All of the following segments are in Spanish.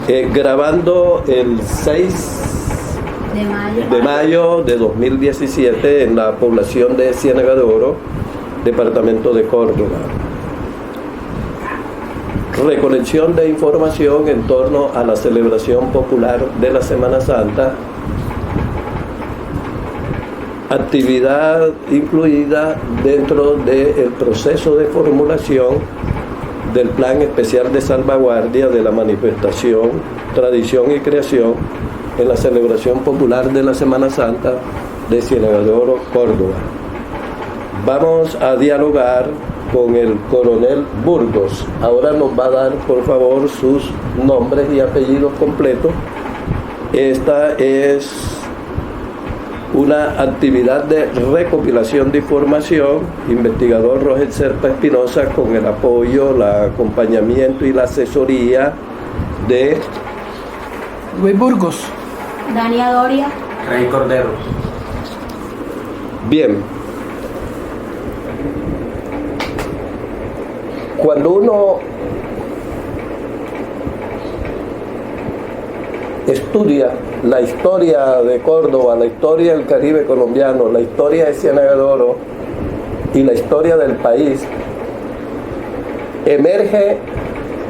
grabando el 6 de mayo de 2017 en la población de Ciénaga de Oro, departamento de Córdoba. Recolección de información en torno a la celebración popular de la Semana Santa, actividad incluida dentro del proceso de formulación del Plan Especial de Salvaguardia de la Manifestación, Tradición y Creación en la celebración popular de la Semana Santa de Ciénaga de Oro, Córdoba. Vamos a dialogar con el coronel Burgos. Ahora nos va a dar, por favor, sus nombres y apellidos completos. Esta es una actividad de recopilación de información. Investigador Roger Serpa Espinosa, con el apoyo, el acompañamiento y la asesoría de Luis Burgos, Dania Doria, Rey Cordero. Bien. Cuando uno estudia la historia de Córdoba, la historia del Caribe colombiano, la historia de Ciénaga de Oro y la historia del país, emerge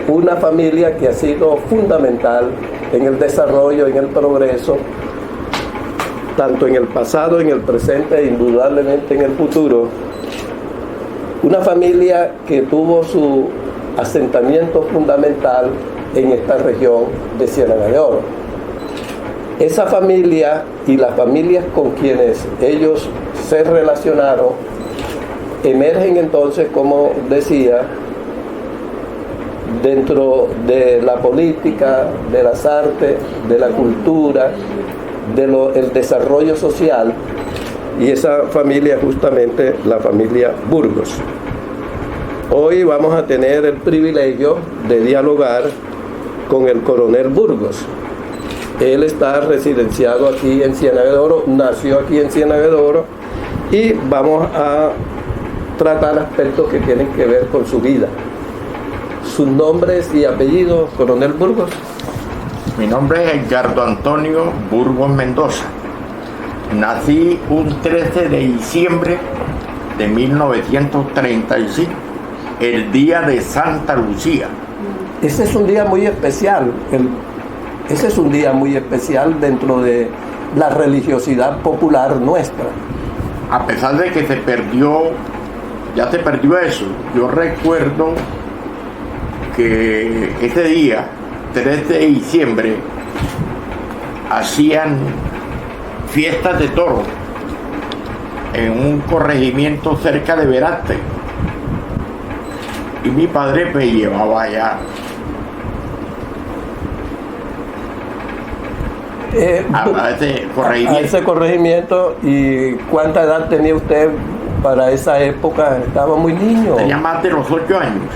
una familia que ha sido fundamental en el desarrollo, en el progreso, tanto en el pasado, en el presente e indudablemente en el futuro. Una familia que tuvo su asentamiento fundamental en esta región de Ciénaga de Oro. Esa familia y las familias con quienes ellos se relacionaron emergen entonces, como decía, dentro de la política, de las artes, de la cultura, del desarrollo social, y esa familia justamente la familia Burgos. Hoy vamos a tener el privilegio de dialogar con el coronel Burgos. Él está residenciado aquí en Ciénaga de Oro, nació aquí en Ciénaga de Oro, y vamos a tratar aspectos que tienen que ver con su vida. Sus nombres y apellidos, coronel Burgos. Mi nombre es Edgardo Antonio Burgos Mendoza. Nací un 13 de diciembre de 1935, el día de Santa Lucía. Ese es un día muy especial. Ese es un día muy especial dentro de la religiosidad popular nuestra. A pesar de que ya se perdió eso, yo recuerdo que ese día, 3 de diciembre, hacían fiestas de toros en un corregimiento cerca de Veraste. Y mi padre me llevaba allá a ese corregimiento. ¿Y cuánta edad tenía usted para esa época? Estaba muy niño. Tenía más de los 8 años.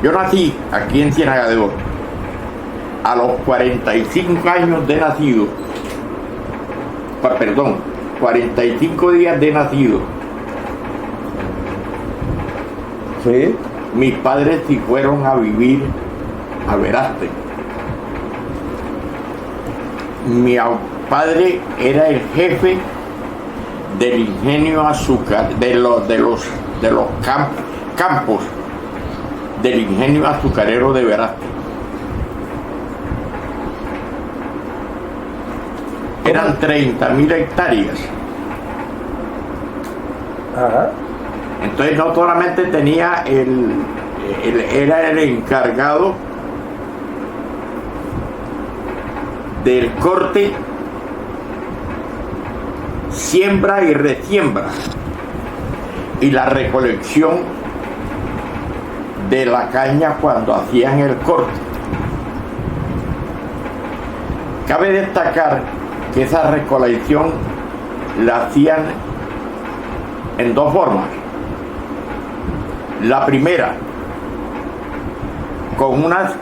Yo nací aquí en Ciénaga de Oro. A los 45 años de nacido, 45 días de nacido, ¿sí? Mis padres sí fueron a vivir a Veraste. Mi padre era el jefe del ingenio azúcar, de los campos del ingenio azucarero de Veraste. Eran 30.000 hectáreas. Ajá. Entonces no solamente tenía era el encargado del corte, siembra y resiembra, y la recolección de la caña cuando hacían el corte. Cabe destacar que esa recolección la hacían en dos formas. La primera, con unas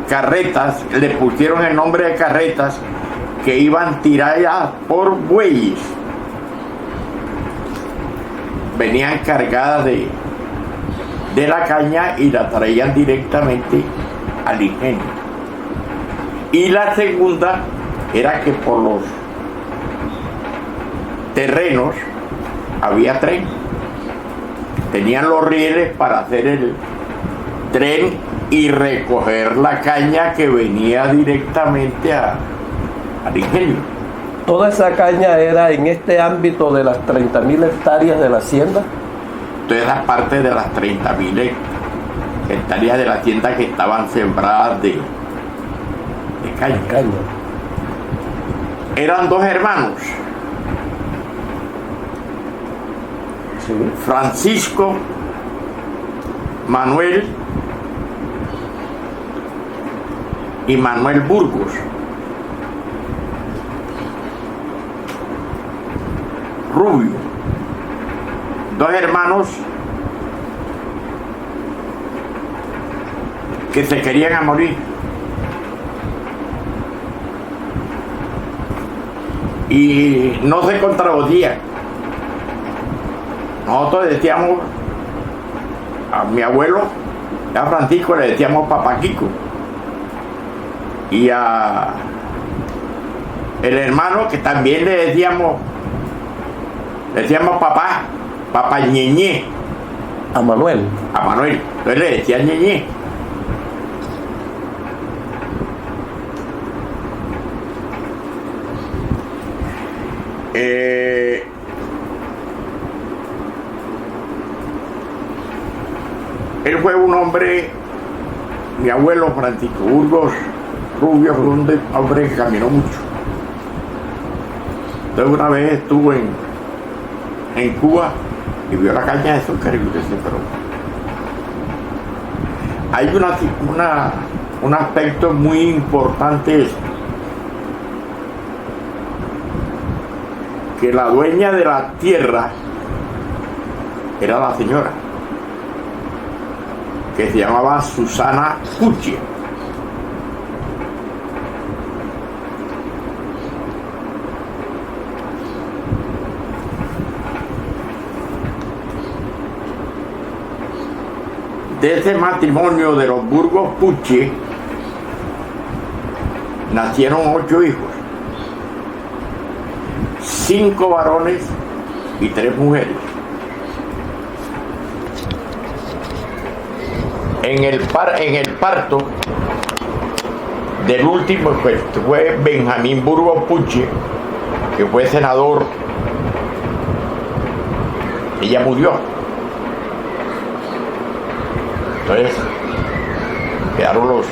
carretas, le pusieron el nombre de carretas, que iban tiradas por bueyes. Venían cargadas de la caña y la traían directamente al ingenio. Y la segunda era que por los terrenos había tren. Tenían los rieles para hacer el tren y recoger la caña que venía directamente al ingenio. Toda esa caña era en este ámbito de las 30.000 hectáreas de la hacienda. Toda esa parte de las 30.000 hectáreas de la hacienda que estaban sembradas de caña. Eran dos hermanos, Sí. Francisco Manuel y Manuel Burgos. Rubio, dos hermanos que se querían a morir. Y no se contradecían. Nosotros decíamos, a mi abuelo, a Francisco le decíamos Papá Kiko. Y a el hermano que también le decíamos papá Ñeñé. A Manuel. A Manuel, entonces le decía Ñeñé. Él fue un hombre, mi abuelo Francisco Burgos Rubio, fue un hombre que caminó mucho. Entonces una vez estuvo en Cuba y vio la caña de azúcar y dice, pero hay un aspecto muy importante, que la dueña de la tierra era la señora, que se llamaba Susana Puche. De ese matrimonio de los Burgos Puche nacieron 8 hijos, 5 varones y 3 mujeres. En el parto del último fue Benjamín Burgos Puche, que fue senador. Ella murió. Entonces quedaron los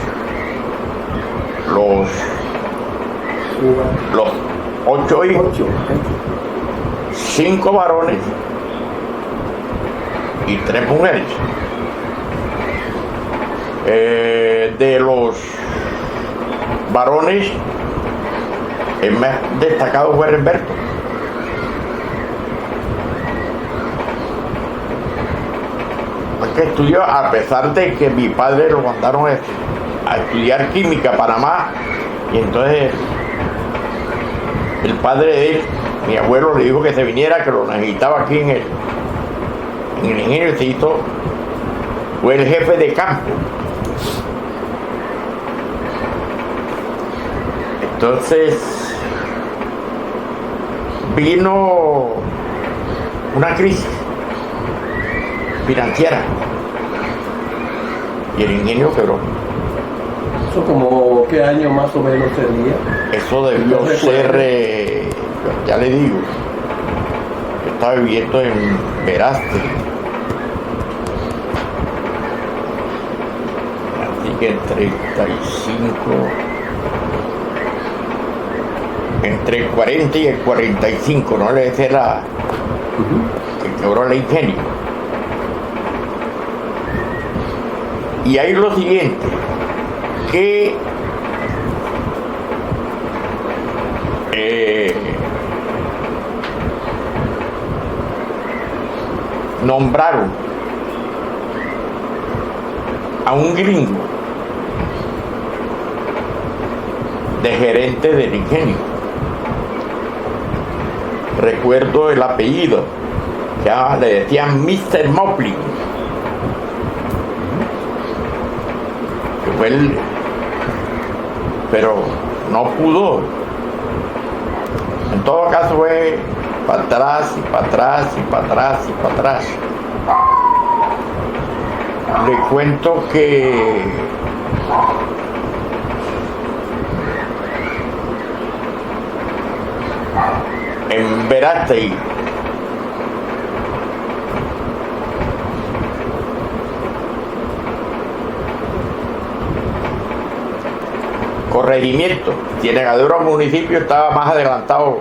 8 hijos, 5 varones y 3 mujeres. De los varones, el más destacado fue Herberto. Que estudió, a pesar de que mi padre lo mandaron a estudiar química a Panamá, y entonces el padre de él, mi abuelo, le dijo que se viniera, que lo necesitaba aquí en el ingenio. Se hizo, fue el jefe de campo. Entonces vino una crisis financiera y el ingenio quebró. ¿Eso como qué año más o menos sería? Eso debió ser, ya le digo, yo estaba viviendo en Veraste, así que en 35, entre el 40 y el 45, no le decía la que quebró el ingenio. Y hay lo siguiente, que nombraron a un gringo de gerente del ingenio. Recuerdo el apellido, ya le decían Mr. Mopley. fue él, pero no pudo. En todo caso fue para atrás y para atrás y para atrás y para atrás. Le cuento que en Verástegui corregimiento, Ciénagadero municipio estaba más adelantado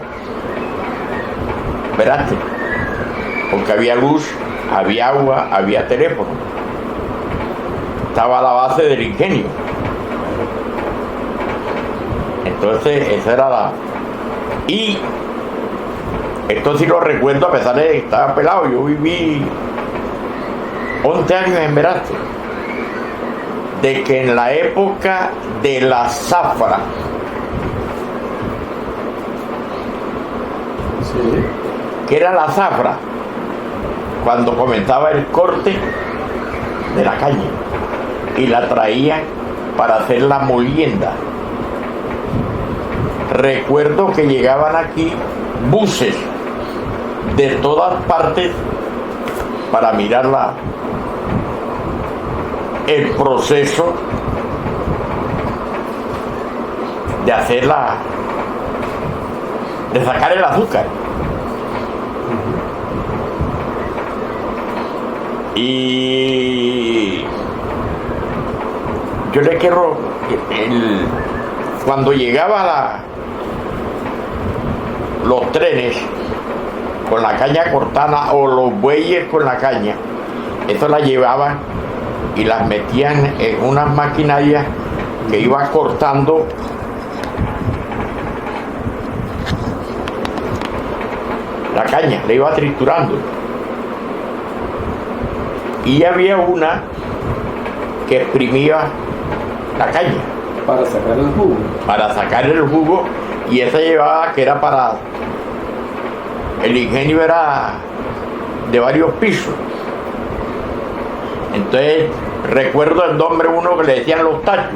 Verástegui, porque había luz, había agua, había teléfono, estaba a la base del ingenio. Entonces esa era la... Y esto sí lo recuerdo a pesar de que estaba pelado. Yo viví 11 años en Verástegui, de que en la época de la zafra, Sí. que era la zafra, cuando comenzaba el corte de la caña y la traían para hacer la molienda. Recuerdo que llegaban aquí buses de todas partes para mirar el proceso de hacerla, de sacar el azúcar. Y yo le quiero, cuando llegaba los trenes con la caña cortada o los bueyes con la caña, eso la llevaban y las metían en unas maquinarias que iba cortando la caña, la iba triturando. Y había una que exprimía la caña Para sacar el jugo. para sacar el jugo, y esa llevaba que era para... El ingenio era de varios pisos. Entonces recuerdo el nombre uno que le decían los tachos,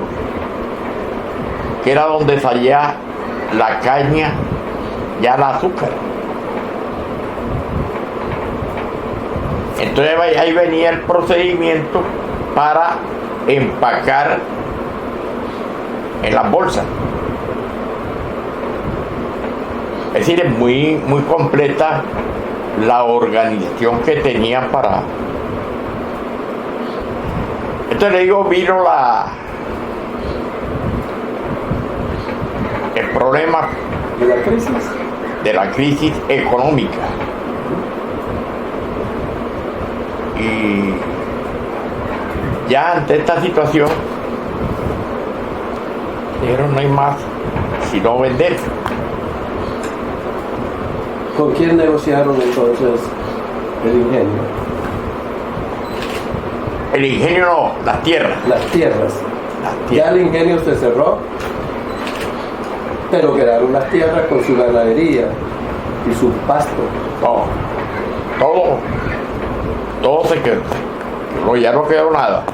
que era donde salía la caña, ya el azúcar. Entonces ahí venía el procedimiento para empacar en las bolsas. Es decir, es muy completa la organización que tenían para... Entonces le digo, vino el problema ¿De la crisis? de la crisis económica. Y ya ante esta situación dijeron, no hay más sino vender. ¿Con quién negociaron entonces el ingenio? El ingenio no, las tierras. Las tierras. Las Ya tierras. el ingenio se cerró, pero quedaron las tierras con su ganadería y su pasto. Todo se quedó. No, ya no quedó nada.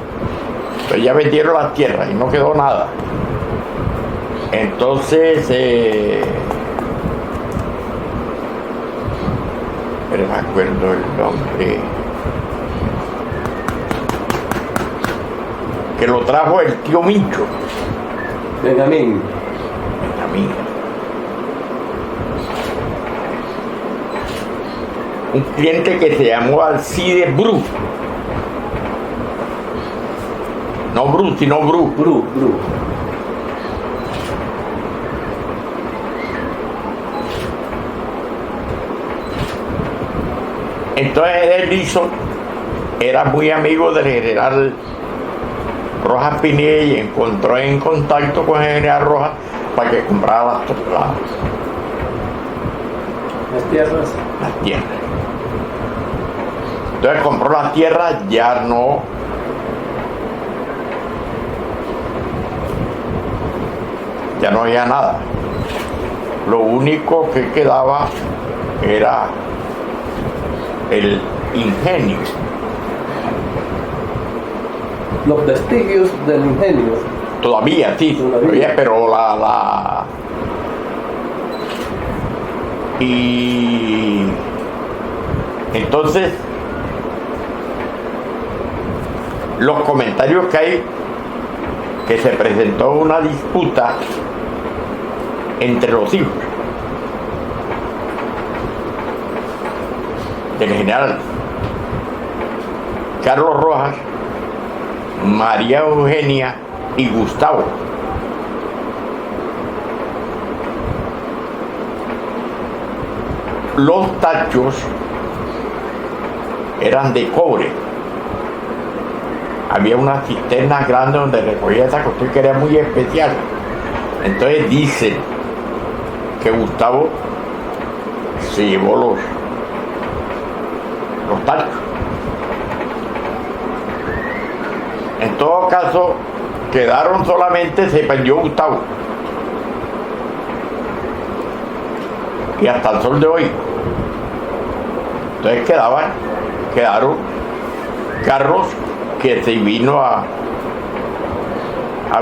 Entonces ya vendieron las tierras y no quedó nada. Entonces, pero me acuerdo el nombre, que lo trajo el tío Mincho, Benjamín. Benjamín. Un cliente que se llamó Alcides Bru. No Bru, sino Bru. Bru. Entonces Edison era muy amigo del general Rojas Pinilla y encontró en contacto con el general Rojas para que comprara las Las tierras. tierras. Entonces compró las tierras, ya no había nada. Lo único que quedaba era el ingenio. Los vestigios del ingenio Todavía, sí, todavía, pero y entonces los comentarios que hay, que se presentó una disputa entre los hijos del general Carlos Rojas, María Eugenia y Gustavo. Los tachos eran de cobre. Había una cisterna grande donde recogía esa cuestión que era muy especial. Entonces dicen que Gustavo se llevó los tachos. En todo caso, quedaron solamente, se perdió Gustavo. Y hasta el sol de hoy. Entonces quedaron Carlos, que se vino a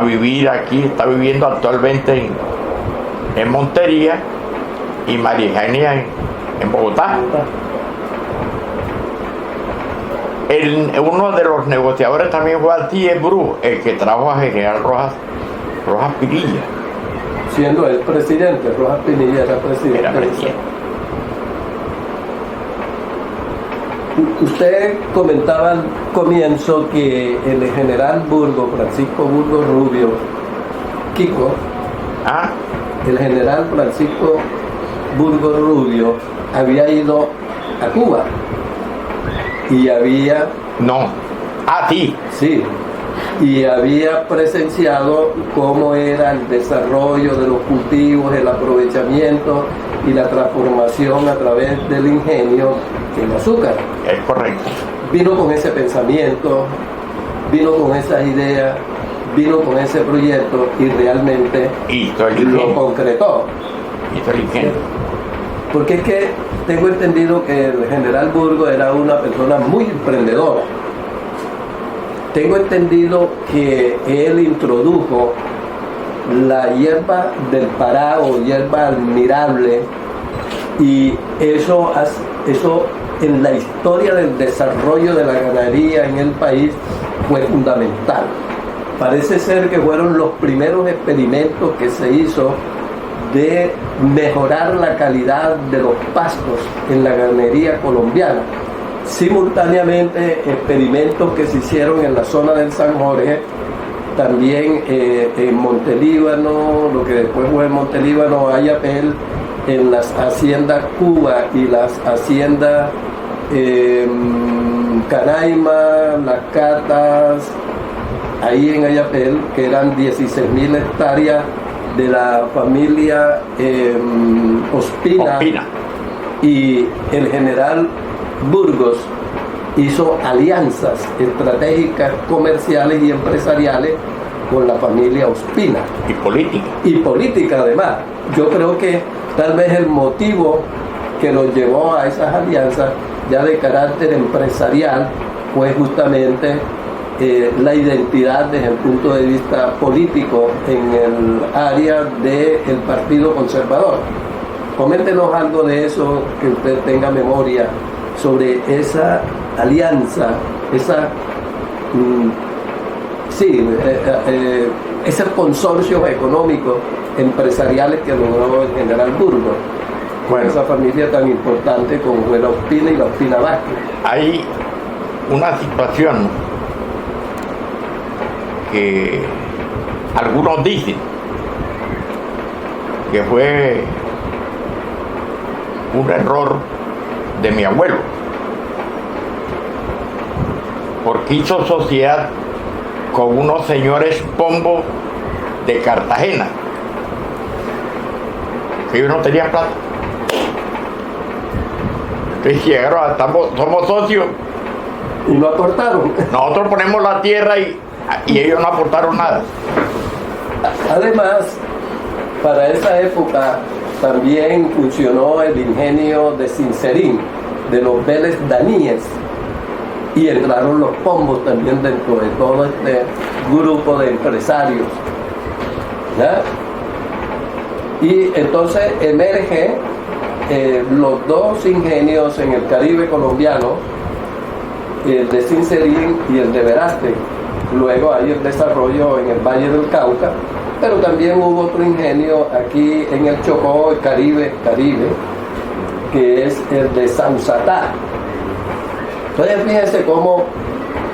vivir aquí, está viviendo actualmente en Montería, y María Eugenia en Bogotá. Uno de los negociadores también fue Artiles Bru, el que trajo a General Rojas Pinilla. Siendo el presidente, Rojas Pinilla era presidente. Era presidente. Usted comentaba al comienzo que el general Burgos, Francisco Burgos Rubio, Kiko, el general Francisco Burgos Rubio había ido a Cuba y había... No. Sí. Sí. Y había presenciado cómo era el desarrollo de los cultivos, el aprovechamiento y la transformación a través del ingenio en azúcar. Es correcto. Vino con ese pensamiento, vino con esas ideas, vino con ese proyecto y realmente lo concretó. Hizo el ingenio. Porque es que tengo entendido que el general Burgos era una persona muy emprendedora. Tengo entendido que él introdujo la hierba del Pará o hierba admirable, y eso en la historia del desarrollo de la ganadería en el país fue fundamental. Parece ser que fueron los primeros experimentos que se hizo de mejorar la calidad de los pastos en la ganadería colombiana. Simultáneamente, experimentos que se hicieron en la zona del San Jorge, también en Montelíbano, lo que después fue Montelíbano, Ayapel, en las haciendas Cuba y las haciendas Canaima, Las Catas, ahí en Ayapel, que eran 16.000 hectáreas de la familia Ospina. Y el general Burgos hizo alianzas estratégicas, comerciales y empresariales con la familia Ospina. Y política además. Yo creo que tal vez el motivo que los llevó a esas alianzas ya de carácter empresarial fue justamente la identidad desde el punto de vista político en el área del Partido Conservador. Coméntenos algo de eso, que usted tenga memoria sobre esa alianza, ese consorcio económico empresariales que logró el general Burgos, con esa familia tan importante como fue la Ospina y la Ospina Vázquez. Hay una situación que algunos dicen que fue un error de mi abuelo, porque hizo sociedad con unos señores Pombo de Cartagena, que ellos no tenían plata. Entonces llegaron a somos socios. Y no aportaron. Nosotros ponemos la tierra y ellos no aportaron nada. Además, para esa época también funcionó el ingenio de Sincerín, de los Vélez Daníes, y entraron los Pombos también dentro de todo este grupo de empresarios, ¿ya? Y entonces emerge los dos ingenios en el Caribe colombiano, el de Sincerín y el de Veraste. Luego hay el desarrollo en el Valle del Cauca, pero también hubo otro ingenio aquí en el Chocó, el Caribe, que es el de Sausatá. Entonces fíjense cómo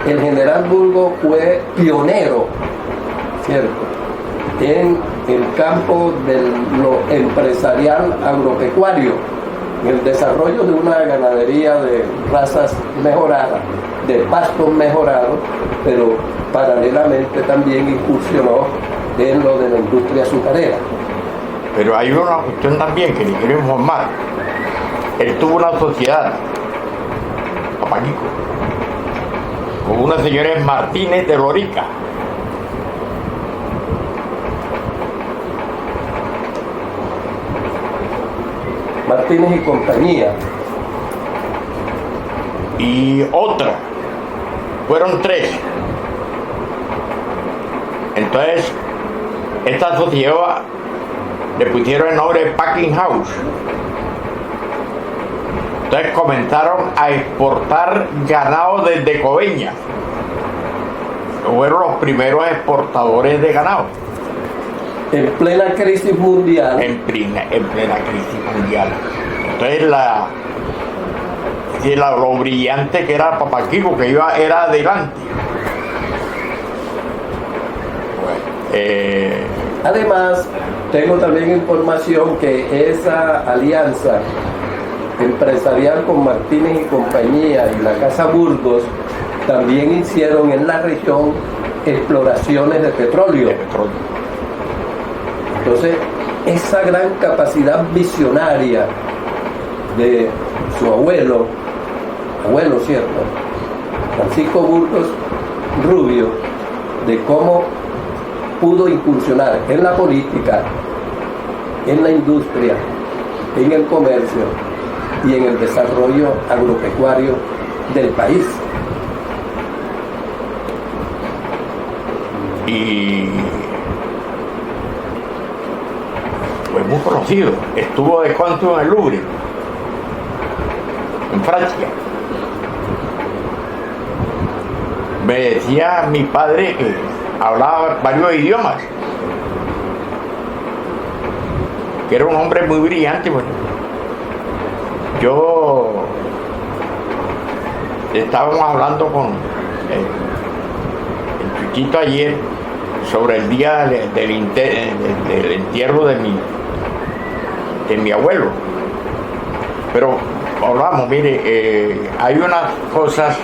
el general Burgos fue pionero, ¿cierto?, en el campo de lo empresarial agropecuario, en el desarrollo de una ganadería de razas mejoradas, de pastos mejorados, pero paralelamente también incursionó en lo de la industria azucarera. Pero hay una cuestión también que le quiero informar. Él tuvo una sociedad, Papaquico, con una señora Martínez de Lorica. Martínez y compañía. Y otra, fueron 3. Entonces, esta sociedad le pusieron el nombre de Packing House. Entonces comenzaron a exportar ganado desde Coveñas. Fueron los primeros exportadores de ganado. En plena crisis mundial. En plena crisis mundial. Entonces lo brillante que era Papaquico, que era adelante. Además, tengo también información que esa alianza empresarial con Martínez y compañía y la Casa Burgos también hicieron en la región exploraciones de petróleo. Entonces, esa gran capacidad visionaria de su abuelo, ¿cierto?, Francisco Burgos Rubio, de cómo pudo incursionar en la política, en la industria, en el comercio y en el desarrollo agropecuario del país. Y fue muy conocido. Estuvo de cónsul en el Louvre, en Francia. Me decía mi padre que hablaba varios idiomas, que era un hombre muy brillante. Bueno, yo estábamos hablando con el Chuchito ayer sobre el día del entierro de mi abuelo, pero hablamos, mire, hay unas cosas.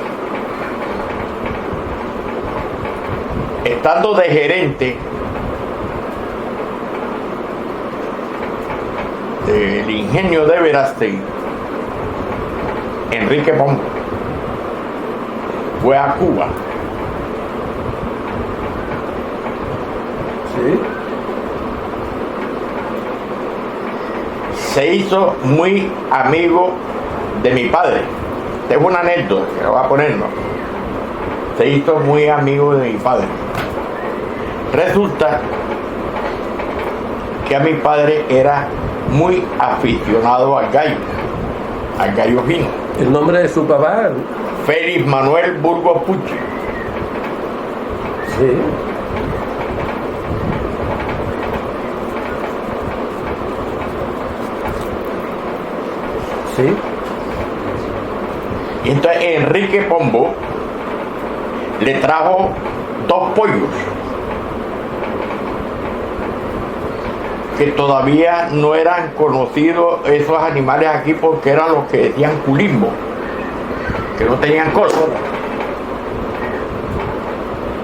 Estando de gerente del ingenio de Verástegui, Enrique Pombo fue a Cuba. ¿Sí? Se hizo muy amigo de mi padre. Tengo una anécdota que lo voy a ponerlo. Se hizo muy amigo de mi padre. Resulta que a mi padre era muy aficionado al gallo fino. El nombre de su papá. Félix Manuel Burgos Puche. Sí. Sí. Y entonces Enrique Pombo le trajo 2 pollos que todavía no eran conocidos esos animales aquí, porque eran los que decían culimbo, que no tenían cola.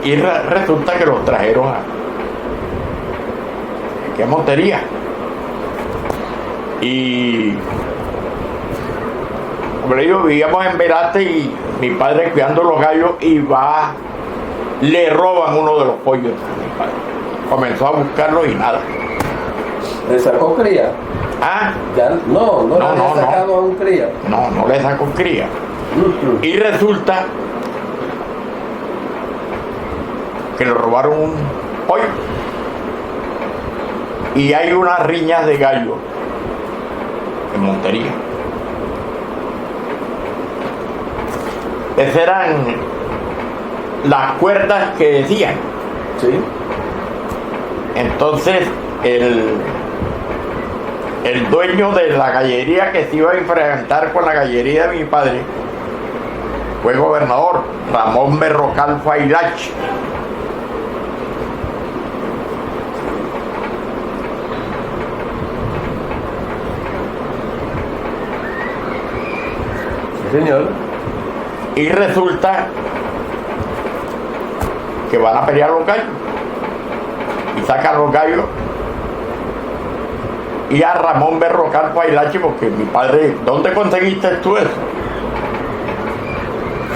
Y resulta que los trajeron aquí a Montería. Y como le digo, vivíamos en Veraste y mi padre cuidando los gallos, y le roban uno de los pollos a mi padre. Comenzó a buscarlo y nada. ¿Le sacó cría? ¿Ah? Ya, no le había sacado a un cría. No le sacó cría. Y resulta que le robaron un pollo. Y hay unas riñas de gallo en Montería. Esas eran las cuerdas que decían. Sí. Entonces el dueño de la gallería que se iba a enfrentar con la gallería de mi padre fue gobernador, Ramón Berrocal Failach. Sí, señor. Y resulta que van a pelear los gallos. Y sacan los gallos. Y a Ramón Berrocal Pailachi, porque mi padre, ¿dónde conseguiste tú eso?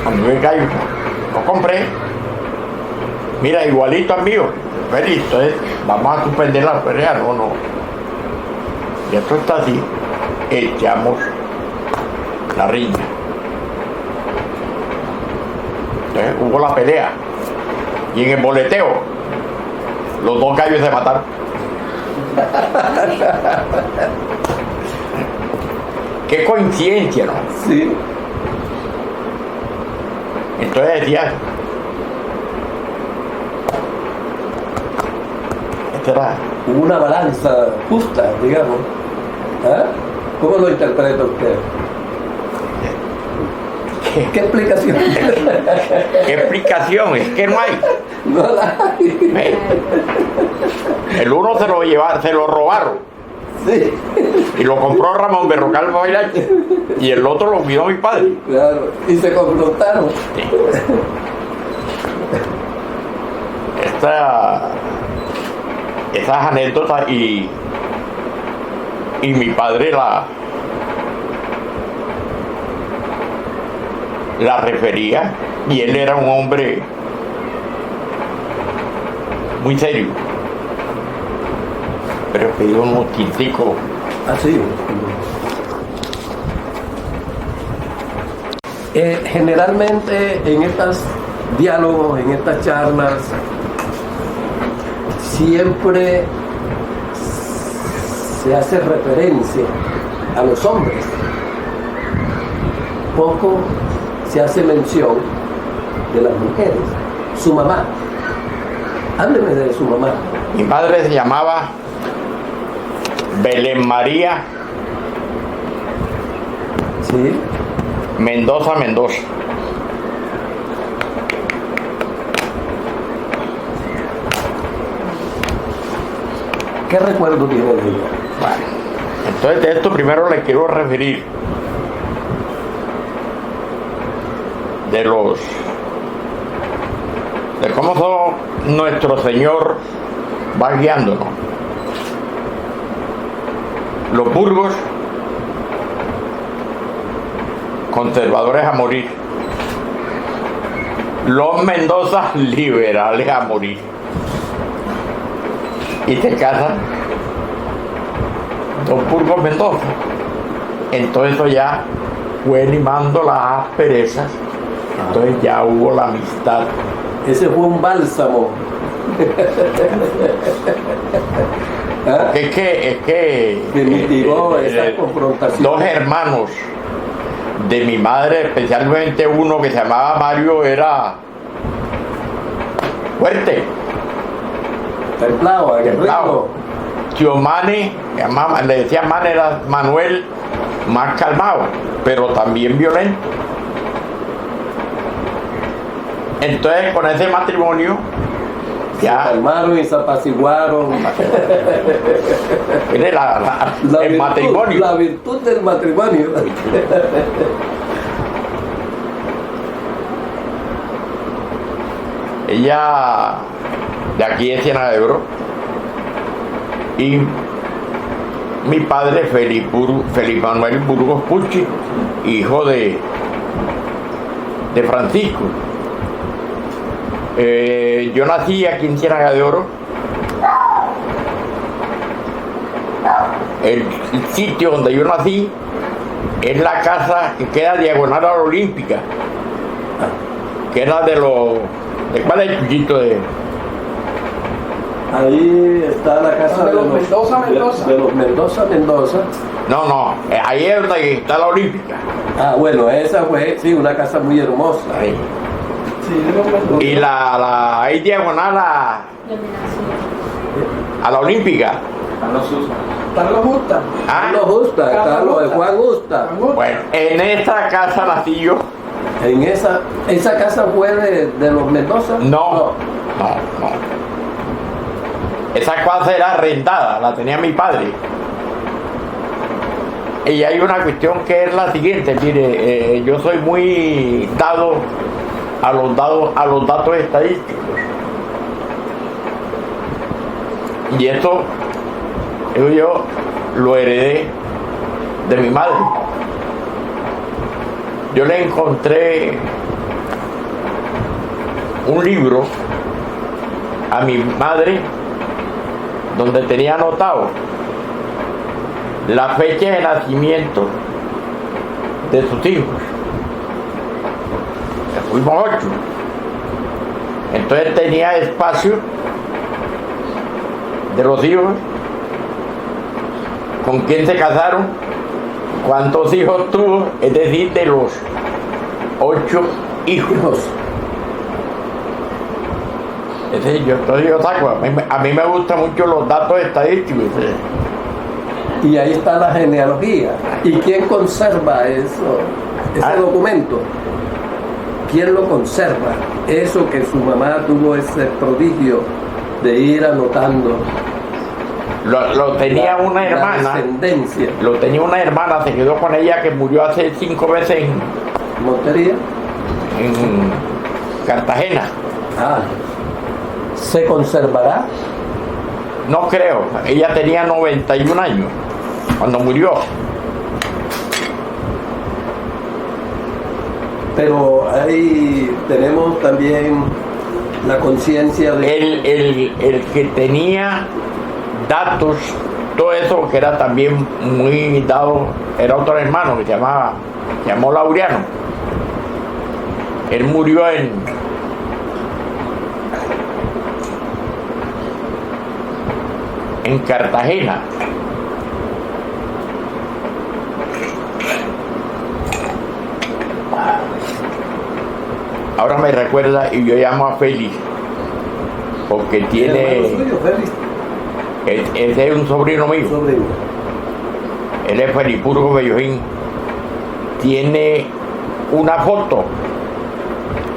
A mí el gallo, lo compré. Mira, igualito al mío. Feliz, entonces vamos a suspender la pelea, no. Y esto está así. Echamos la riña. Entonces hubo la pelea. Y en el boleteo, los dos gallos se mataron. Qué coincidencia, ¿no? Sí. Entonces decía, esta era Hubo una balanza justa, digamos. ¿Ah? ¿Cómo lo interpreta usted? ¿Qué explicación? ¿qué explicación? Es que no hay. No la hay. ¿Ves? El uno se lo robaron Sí, y lo compró Ramón Berrocal Bailache y el otro lo cuidó mi padre. claro. Y se confrontaron. Sí. Esas anécdotas y mi padre la refería, y él era un hombre muy serio, pero pidió unos tinticos. Así. Generalmente en estos diálogos, en estas charlas, siempre se hace referencia a los hombres. Poco se hace mención de las mujeres. Su mamá. Hábleme de su mamá. Mi madre se llamaba Belén María Sí. Mendoza. ¿Qué recuerdo tiene de ella? Bueno, entonces de esto primero le quiero referir de cómo nuestro Señor va guiándonos. Los Burgos, conservadores a morir. Los Mendoza, liberales a morir. Y se casan dos Burgos Mendoza. Entonces eso ya fue limando las asperezas. Entonces ya hubo la amistad. Ese fue un bálsamo. ¿Ah? Es que mitigó esa confrontación. Dos hermanos de mi madre, especialmente uno que se llamaba Mario, era fuerte, Templado, templado. Tío Mane, le decía Mane, era Manuel, más calmado, pero también violento. Entonces con ese matrimonio ya calmaron y se apaciguaron. Mire el matrimonio. La virtud del matrimonio. Ella de aquí de Ciénaga de Ebro, y mi padre Felipe Manuel Burgos Pucci, hijo de Francisco. Yo nací aquí en Ciénaga de Oro. El sitio donde yo nací es la casa que queda diagonal a la Olímpica, que era ¿de cuál es el chiquito Ahí está la casa De los Mendoza. de los Mendoza. No, ahí es donde está la Olímpica. Ah, bueno, esa fue, sí, una casa muy hermosa. Ahí. Sí, de los Mendoza. Y ahí diagonal a la Olímpica. Carlos Justa. Ah, Carlos Justa, Carlos de Juan Justa. bueno, en esta casa nací yo. En esa casa fue de los Mendoza. No. Esa casa era arrendada, la tenía mi padre. Y hay una cuestión que es la siguiente, mire, yo soy muy dado a los datos estadísticos. Y esto yo lo heredé de mi madre. Yo le encontré un libro a mi madre donde tenía anotado la fecha de nacimiento de sus hijos. Fuimos 8. Entonces tenía espacio de los hijos, con quién se casaron, cuántos hijos tuvo, es decir, de los 8 hijos. Entonces yo saco, a mí me gustan mucho los datos estadísticos. Y ahí está la genealogía. ¿Y quién conserva ese documento? ¿Quién lo conserva? Eso que su mamá tuvo ese prodigio de ir anotando. Lo tenía una hermana. La descendencia. Lo tenía una hermana, se quedó con ella, que murió hace 5 veces Montería. en Cartagena. Ah. ¿Se conservará? No creo, ella tenía 91 años cuando murió. Pero ahí tenemos también la conciencia de... El que tenía datos, todo eso, que era también muy dado, era otro hermano que se llamó Laureano. Él murió en Cartagena. Ahora me recuerda y yo llamo a Félix porque tiene... ¿El hermano suyo, Félix? Ese es un sobrino mío. Sobrino. Él es Felipurgo Bellojín. Tiene una foto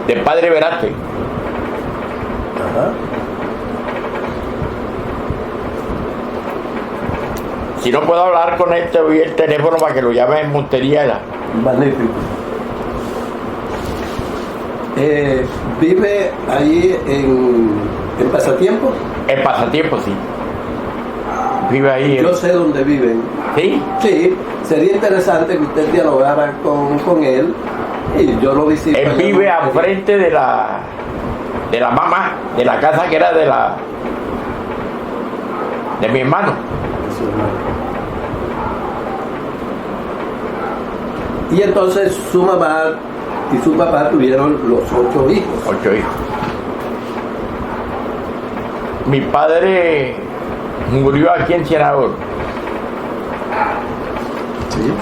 de Padre Verate. Ajá. Si no puedo hablar con él, te doy el teléfono para que lo llame en Montería. Magnífico. ¿Vive ahí en Pasatiempo? En Pasatiempo, sí. Vive ahí. Yo sé dónde viven. ¿Sí? Sí, sería interesante que usted dialogara con él y yo lo visito. Él vive al frente de la mamá, de la casa que era de mi hermano. Y entonces su mamá y su papá tuvieron los 8 hijos. 8 hijos. Mi padre murió aquí en Cienador. Sí.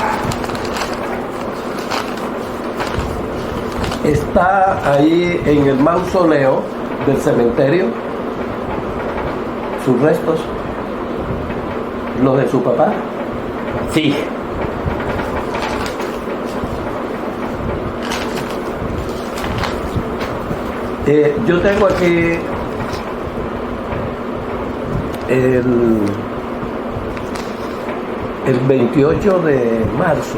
Está ahí en el mausoleo del cementerio sus restos, los de su papá. Sí. Yo tengo aquí el 28 de marzo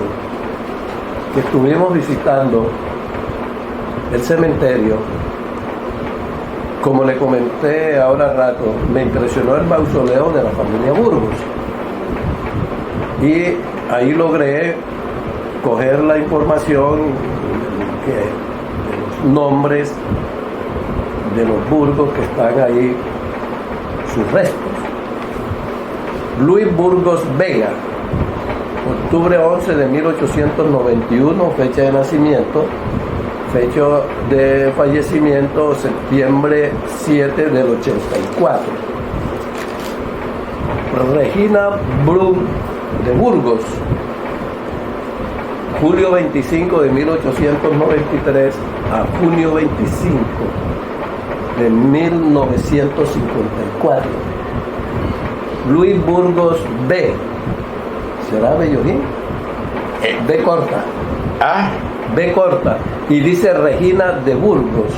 que estuvimos visitando el cementerio. Como le comenté ahora al rato, me impresionó el mausoleo de la familia Burgos y ahí logré coger la información de los nombres de los Burgos que están ahí, sus restos. Luis Burgos Vega, octubre 11 de 1891, fecha de nacimiento, fecha de fallecimiento septiembre 7 del 84. Regina Brum de Burgos, julio 25 de 1893 a junio 25 de 1954. Luis Burgos B. ¿Será Bellojín? B corta. Ah, B corta. Y dice Regina de Burgos.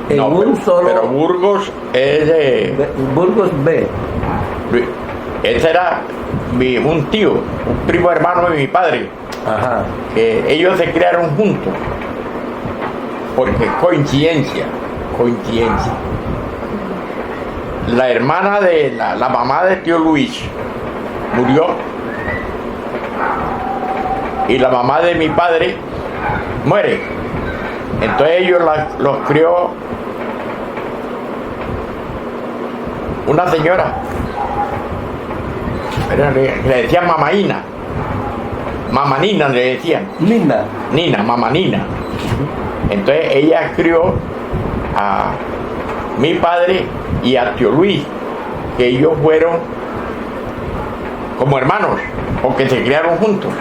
En no, un solo. pero Burgos es de... Burgos B. Ese era un tío, un primo hermano de mi padre, Ajá. que ellos se criaron juntos, porque coincidencia. La hermana de la mamá de tío Luis murió y la mamá de mi padre muere. Entonces ellos los crió una señora, le decían Mamaína, Mamanina le decían. Nina, Mamanina. Entonces ella crió a mi padre y a tío Luis, que ellos fueron como hermanos, porque se criaron juntos.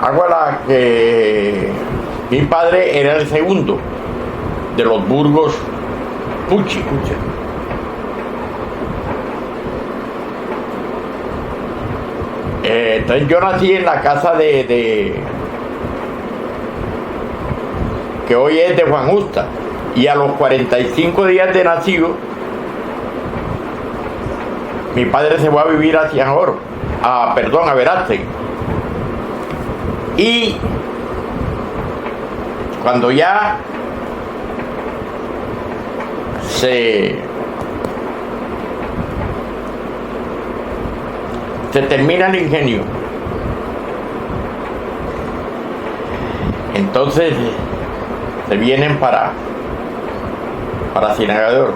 Hago la que mi padre era el segundo de los Burgos Pucci. Entonces yo nací en la casa que hoy es de Juan Justa, y a los 45 días de nacido mi padre se fue a vivir a Cianjoro, a Verástegui. Y cuando ya se termina el ingenio, entonces se vienen para Ciénaga de Oro.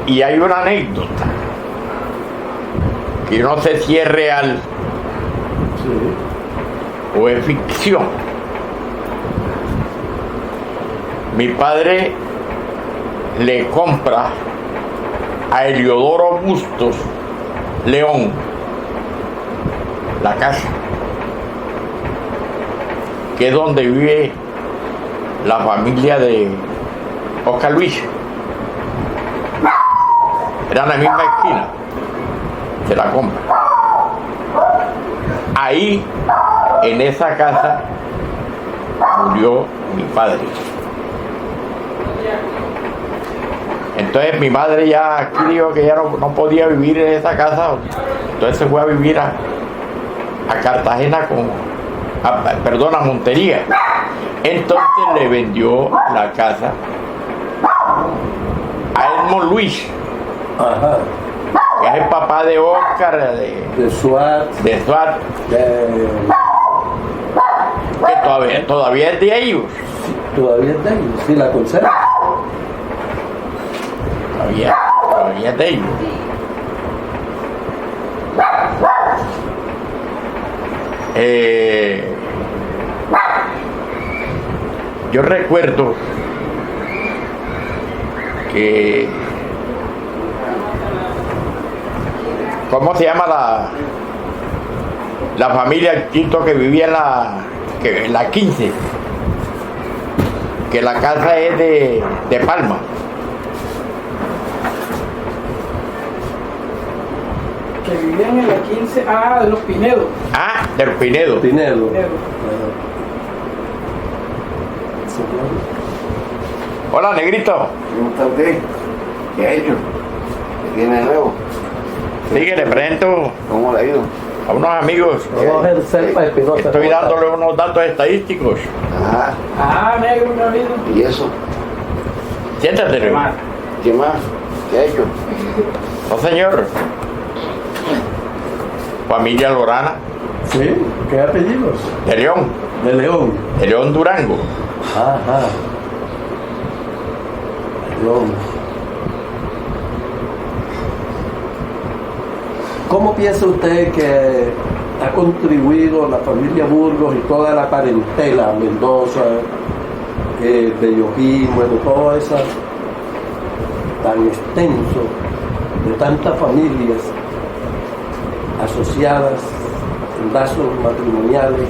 Y hay una anécdota que yo no sé si es real o es ficción. Mi padre le compra a Heliodoro Bustos León la casa, que es donde vive la familia de Oscar Luis. Era en la misma esquina, se la compra. Ahí, en esa casa, murió mi padre. Entonces mi madre ya aquí dijo que ya no podía vivir en esa casa, entonces se fue a vivir a Cartagena a Montería. Entonces le vendió la casa a Edmond Luis. Ajá. Que es el papá de Oscar, de Suat, que todavía es de ellos. Todavía es de ellos, sí, la conserva. Todavía es de ellos. Yo recuerdo que ¿cómo se llama la familia Quito que vivía en la 15? Que la casa es de Palma. Que vivían en la 15, de los Pinedos. Ah, de los Pinedos. Pinedo. Hola, negrito. ¿Cómo está usted? ¿Qué ha hecho? ¿Qué tiene nuevo? Sí, que le presento ¿Cómo le ha ido? a unos amigos. Vamos a ejercer para Espinosa. Estoy dándole unos datos estadísticos. Negro, mi amigo. ¿Y eso? Siéntate, ¿Qué más? ¿Qué más? ¿Qué ha hecho? No, señor. Familia Lorana, ¿Sí? ¿Qué apellidos? de León, De León. de León Durango. Ajá. León. ¿Cómo piensa usted que ha contribuido la familia Burgos y toda la parentela Mendoza Belloquín, bueno, todo eso tan extenso, de tantas familias asociadas en lazos matrimoniales,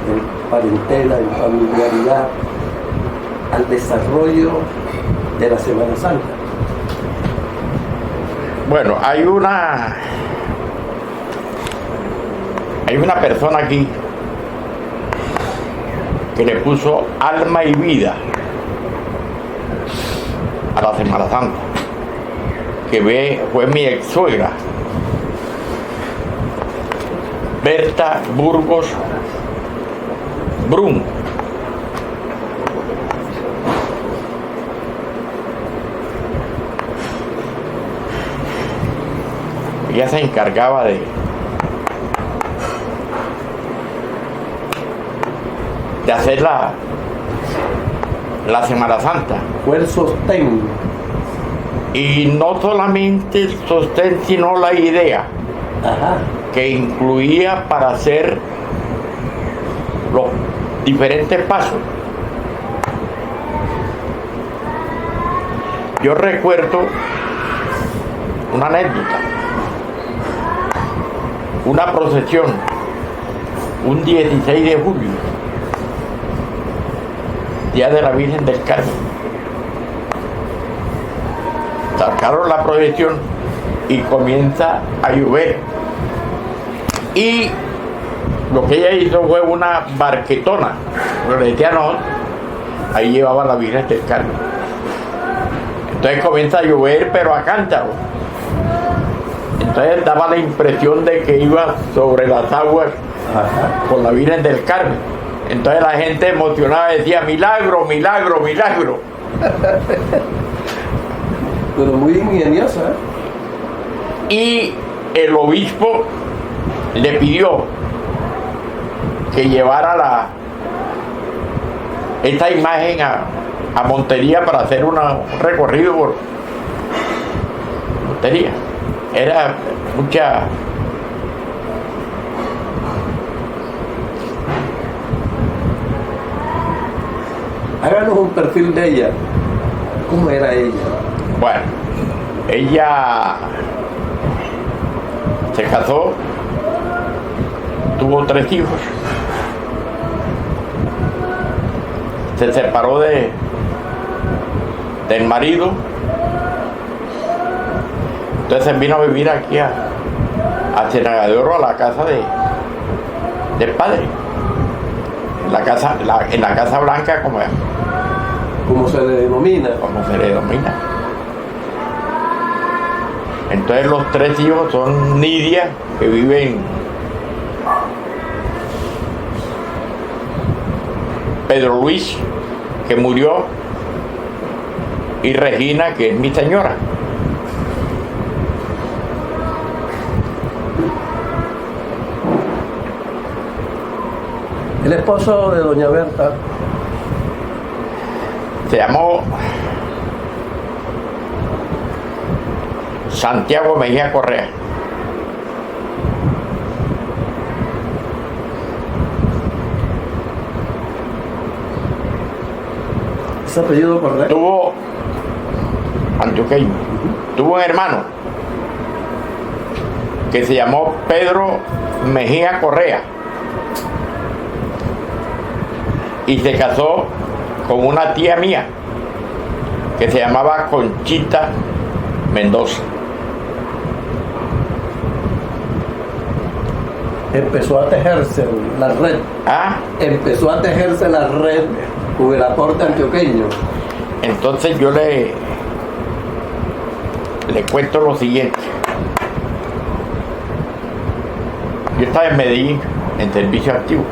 en parentela, en familiaridad, al desarrollo de la Semana Santa. Bueno, hay una persona aquí que le puso alma y vida a la Semana Santa, que fue mi ex suegra, Berta Burgos Brun. Ella se encargaba de hacer la Semana Santa. Fue el sostén. Y no solamente el sostén, sino la idea. Ajá. Que incluía para hacer los diferentes pasos. Yo recuerdo una anécdota, una procesión, un 16 de julio, Día de la Virgen del Carmen. Sacaron la procesión y comienza a llover. Y lo que ella hizo fue una barquetona, lo le decía no, ahí llevaba la Virgen del Carmen. Entonces comienza a llover, pero a cántaro. Entonces daba la impresión de que iba sobre las aguas. Ajá. Con la Virgen del Carmen. Entonces la gente emocionada decía milagro, milagro, milagro. Pero muy ingeniosa, ¿eh? Y el obispo le pidió que llevara esta imagen a Montería para hacer un recorrido por Montería. Era mucha... Háganos un perfil de ella. ¿Cómo era ella? Bueno, ella se casó, tuvo 3 hijos, se separó del marido, entonces vino a vivir aquí a Ciénaga de Oro, a la casa del padre, en la Casa Blanca, ¿Cómo se le denomina? como se le denomina. Entonces los 3 hijos son Nidia, que vive en Pedro Luis, que murió, y Regina, que es mi señora. El esposo de doña Berta Se llamó Santiago Mejía Correa. ¿es apellido correcto? Tuvo antioqueño. Tuvo un hermano que se llamó Pedro Mejía Correa y se casó con una tía mía que se llamaba Conchita Mendoza. Empezó a tejerse la red. Empezó a tejerse la red con el aporte antioqueño. Entonces yo le cuento lo siguiente. Yo estaba en Medellín en servicio activo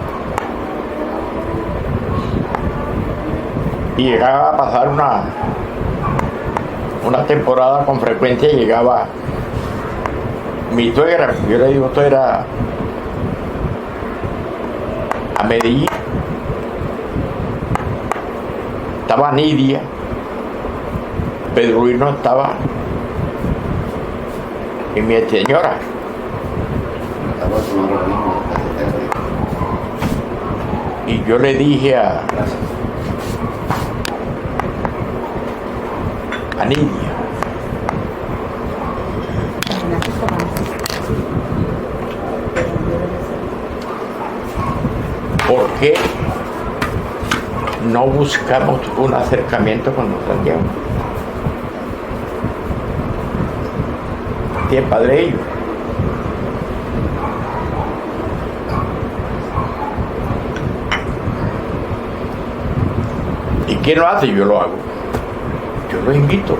y llegaba a pasar una temporada con frecuencia, llegaba mi suegra, yo le digo, esto era a Medellín, estaba Nidia, Pedro Luis no estaba, y mi señora. Y yo le dije Nidia. ¿Por qué no buscamos un acercamiento con los Santiago? ¿Quién padre ellos? ¿Y quién lo hace? Yo lo hago. Yo lo invito.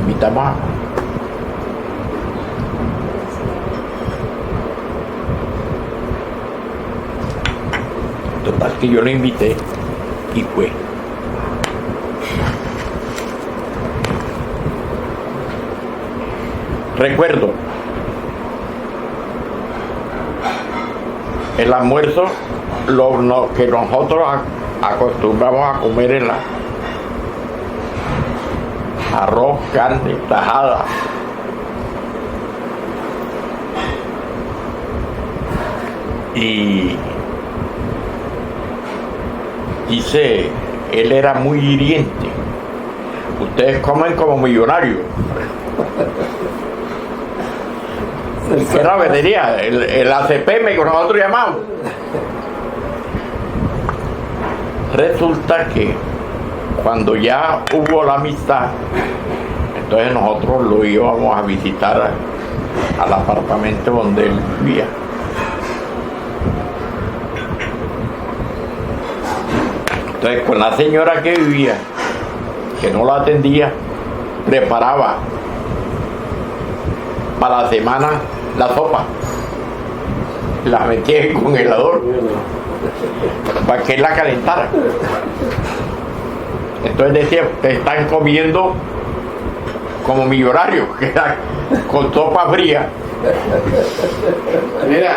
Invitamos a... Total que yo lo invité y fue. Recuerdo el almuerzo que nosotros acostumbramos a comer en la arroz, carne, tajada, y dice, él era muy hiriente. Ustedes comen como millonarios. ¿Qué es la vetería? El ACPM que nosotros llamamos. Resulta que cuando ya hubo la amistad, entonces nosotros lo íbamos a visitar al apartamento donde él vivía. Entonces con la señora que vivía, que no la atendía, preparaba para la semana la sopa, la metía en el congelador para que él la calentara. Entonces decía, ustedes están comiendo como millonarios, que era con sopa fría. Mira,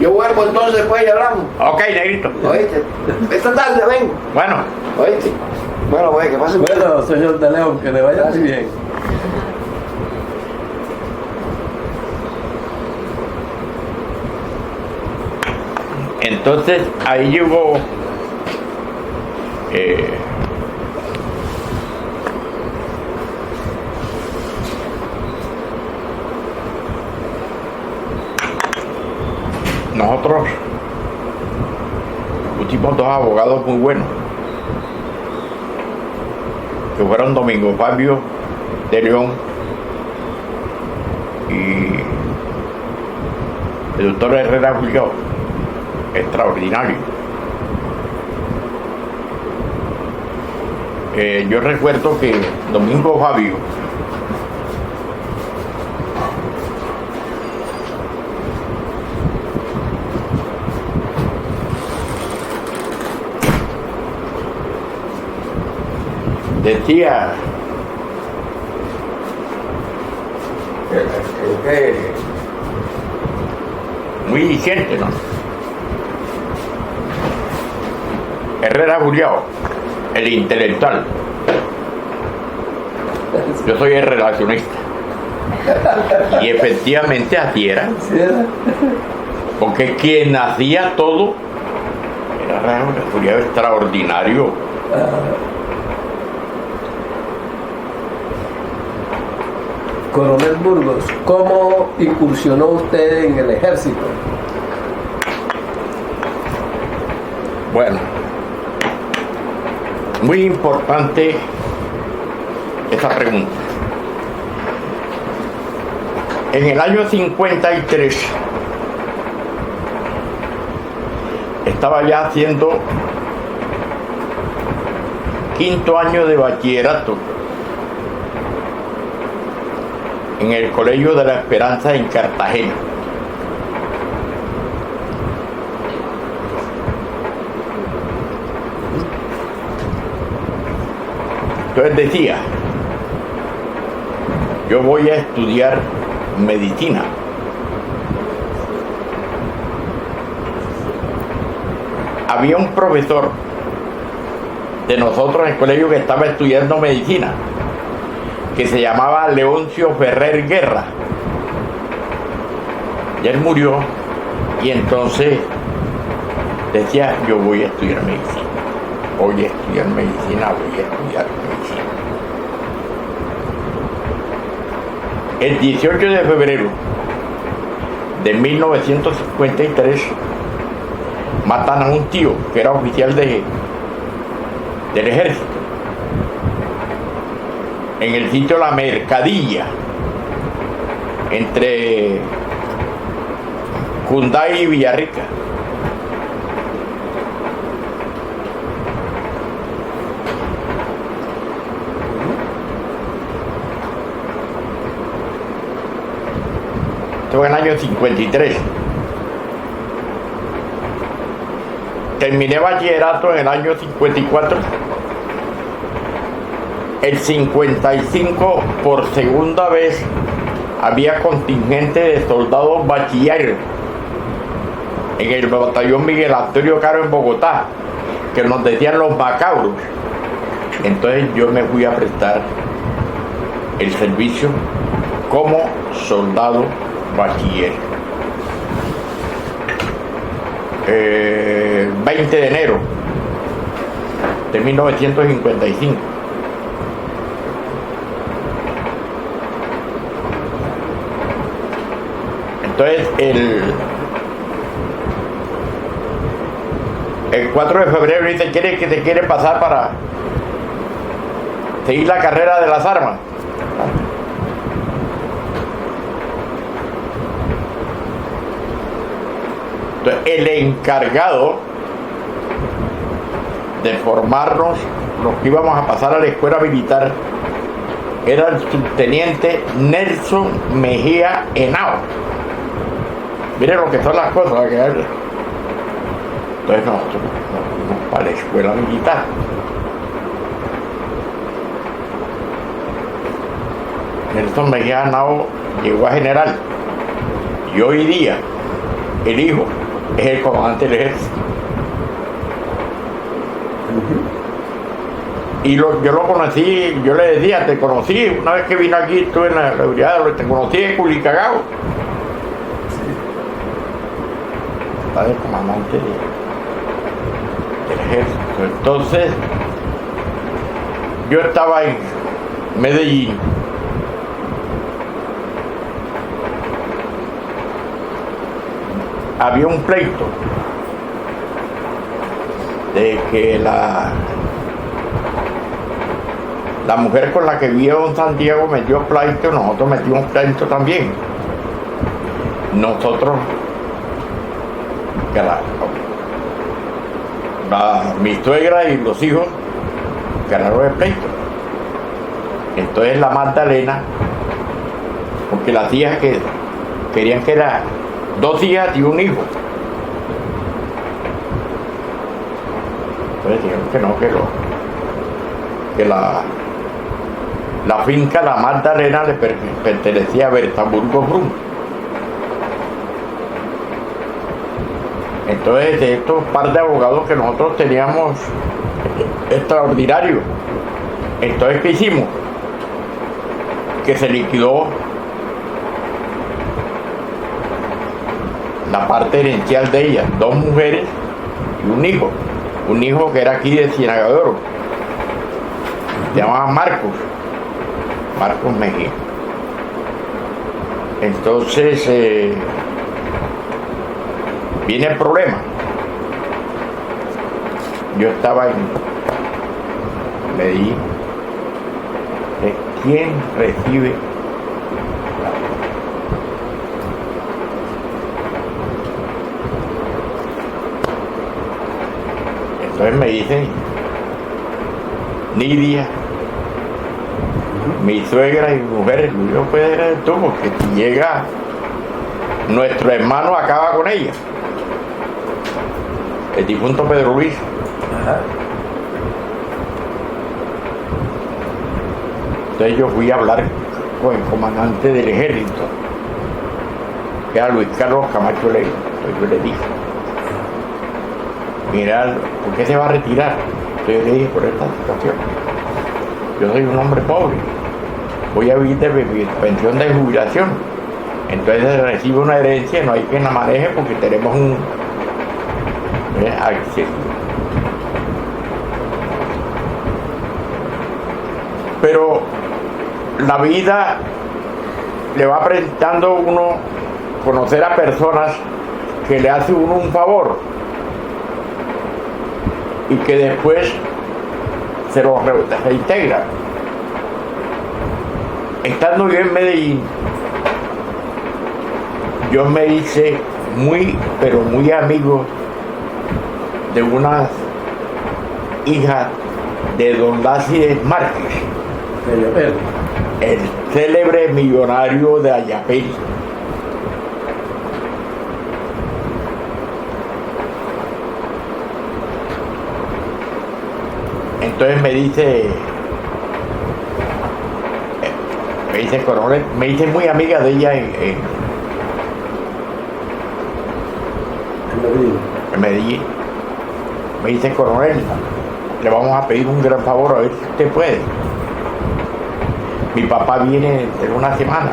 yo vuelvo entonces después y hablamos. Ok, negrito. ¿Oíste? Esta tarde vengo. Bueno. ¿Oíste? Bueno, pues, que pase. Bueno, señor de León, que le vaya muy bien. Entonces ahí llegó nosotros pusimos dos abogados muy buenos, que fueron Domingo Fabio de León y el doctor Herrera Julio, extraordinario. Yo recuerdo que Domingo Fabio decía muy vigente, ¿no? Herrera Juliao, el intelectual. Yo soy el relacionista. Y efectivamente así era. Porque quien hacía todo era Herrera Juliao, extraordinario. Coronel Burgos, ¿cómo incursionó usted en el ejército? Bueno, muy importante esa pregunta. En el año 53 estaba ya haciendo quinto año de bachillerato en el Colegio de la Esperanza en Cartagena. Entonces decía, yo voy a estudiar medicina. Había un profesor de nosotros en el colegio que estaba estudiando medicina, que se llamaba Leoncio Ferrer Guerra. Y él murió, y entonces decía, yo voy a estudiar medicina. voy a estudiar medicina, voy a estudiar medicina. El 18 de febrero de 1953 matan a un tío que era oficial del ejército en el sitio La Mercadilla, entre Junday y Villarrica. Esto fue en el año 53. Terminé bachillerato en el año 54. El 55, por segunda vez, había contingente de soldados bachilleros en el batallón Miguel Antonio Caro en Bogotá, que nos decían los macabros. Entonces yo me fui a prestar el servicio como soldado bachiller. 20 de enero de 1955. Entonces el 4 de febrero dice que te quiere pasar para seguir la carrera de las armas. Entonces, el encargado de formarnos, los que íbamos a pasar a la escuela militar, era el subteniente Nelson Mejía Henao. Miren lo que son las cosas. Entonces nosotros nos fuimos para la escuela militar. Nelson Mejía Henao llegó a general. Y hoy día el hijo es el comandante del ejército. Y yo lo conocí, yo le decía, te conocí, una vez que vino aquí, estuve en la unidad, te conocí en Culicagao. Está de comandante del ejército. Entonces, yo estaba en Medellín. Había un pleito de que la mujer con la que vivía en Santiago metió pleito, nosotros metimos pleito también. Nosotros, que mi suegra y los hijos ganaron el pleito. Entonces la Magdalena, porque las hijas que querían que era 2 hijas y un hijo. Entonces dijeron que no, que la finca La Magdalena le pertenecía a Berta Burgos Brum. Entonces, de estos par de abogados que nosotros teníamos extraordinarios, entonces, ¿qué hicimos? Que se liquidó la parte herencial de ellas, 2 mujeres y un hijo que era aquí de Ciénaga de Oro, se llamaba Marcos Mejía. Entonces viene el problema. Yo estaba en Medellín. ¿Quién recibe? Entonces me dicen, Nidia, mi suegra y mi mujer, no puede ser tú, porque si llega nuestro hermano acaba con ella, el difunto Pedro Luis. Ajá. Entonces yo fui a hablar con el comandante del ejército, que era Luis Carlos Camacho Ley. Entonces yo le dije, mira, ¿por qué se va a retirar? Entonces yo le dije, por esta situación, yo soy un hombre pobre, voy a vivir de mi pensión de jubilación, entonces recibo una herencia, no hay quien la maneje porque tenemos un acceso. Pero la vida le va presentando uno conocer a personas que le hace uno un favor y que después se lo reintegra. Estando yo en Medellín, yo me hice muy, pero muy amigo de una hija de don Lácides Márquez, el célebre millonario de Ayapel. Entonces me dice coronel, me hice muy amiga de ella en Medellín. Me dice, coronel, le vamos a pedir un gran favor, a ver si usted puede. Mi papá viene en una semana,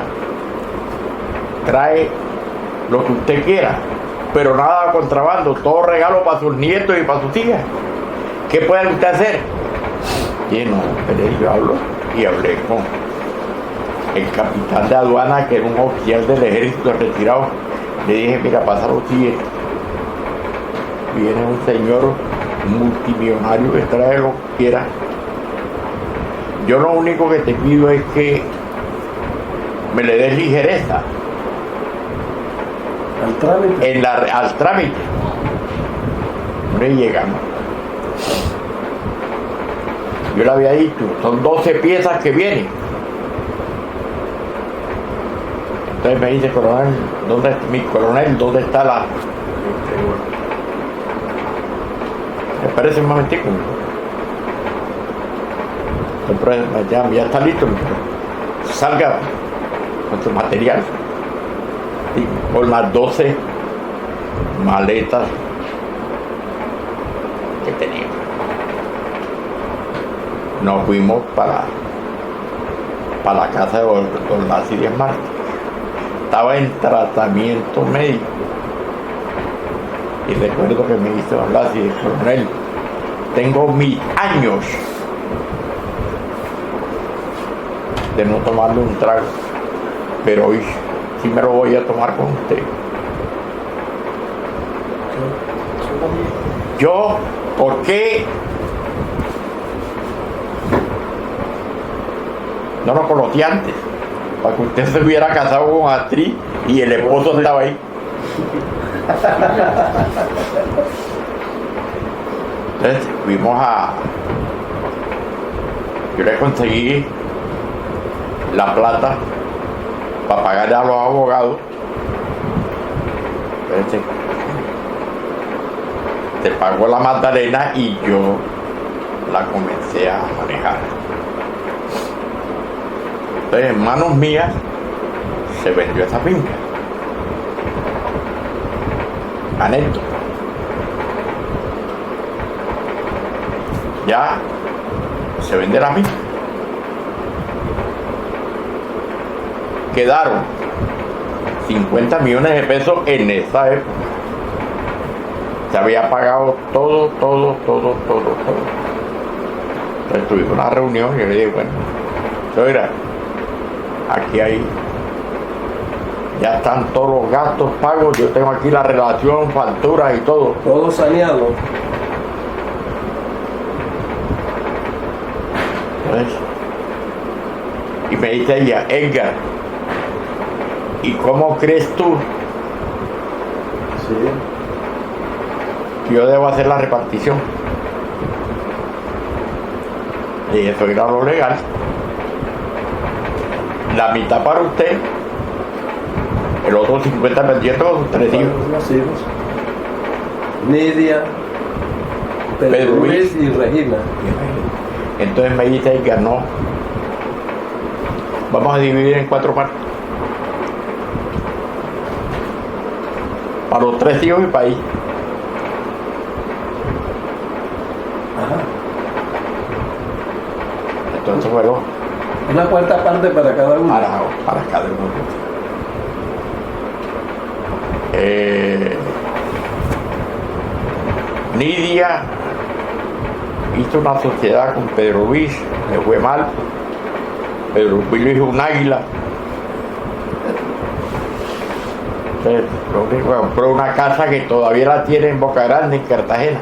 trae lo que usted quiera, pero nada contrabando, todo regalo para sus nietos y para sus hijas. ¿Qué puede usted hacer? Y no, pero yo hablé con el capitán de aduana, que era un oficial del ejército retirado. Le dije, mira, pasa lo siguiente. Viene un señor multimillonario que trae lo que quiera. Yo lo único que te pido es que me le des ligereza al trámite. No llegamos. Yo le había dicho, son 12 piezas que vienen. Entonces me dice, coronel, ¿dónde está la...? Me parece un momentico. Ya está listo. Salga con su material. Y con las 12 maletas que tenía. Nos fuimos para la casa de don Lácides Márquez. Estaba en tratamiento médico. Y recuerdo que me dice don Lácides, coronel, tengo mis años de no tomarle un trago, pero hoy sí me lo voy a tomar con usted. Yo, ¿por qué no lo conocí antes? Para que usted se hubiera casado con actriz y el esposo estaba ahí. Entonces yo le conseguí la plata para pagarle a los abogados. Entonces, se pagó la Magdalena y yo la comencé a manejar. Entonces, en manos mías se vendió esa finca. Anécdota. Ya se vende la finca. Quedaron 50 millones de pesos en esa época. Se había pagado todo. Entonces tuvimos una reunión y yo le dije, bueno, mira, aquí ya están todos los gastos pagos, yo tengo aquí la relación, facturas y todo. Todo saneado. Entonces, y me dice ella, Edgar, ¿y cómo crees tú que yo debo hacer la repartición? Y eso era lo legal. La mitad para usted, el otro 50% con sus 3 hijos. Nidia, Pedro Luis y Regina. Entonces me dice que no, vamos a dividir en 4 partes. Para los 3 hijos y para ella. Entonces bueno, una cuarta parte para cada uno. Para cada uno. Nidia hizo una sociedad con Pedro Luis, le fue mal, Pedro Rubilio hizo un águila. Entonces, compró una casa que todavía la tiene en Boca Grande, en Cartagena.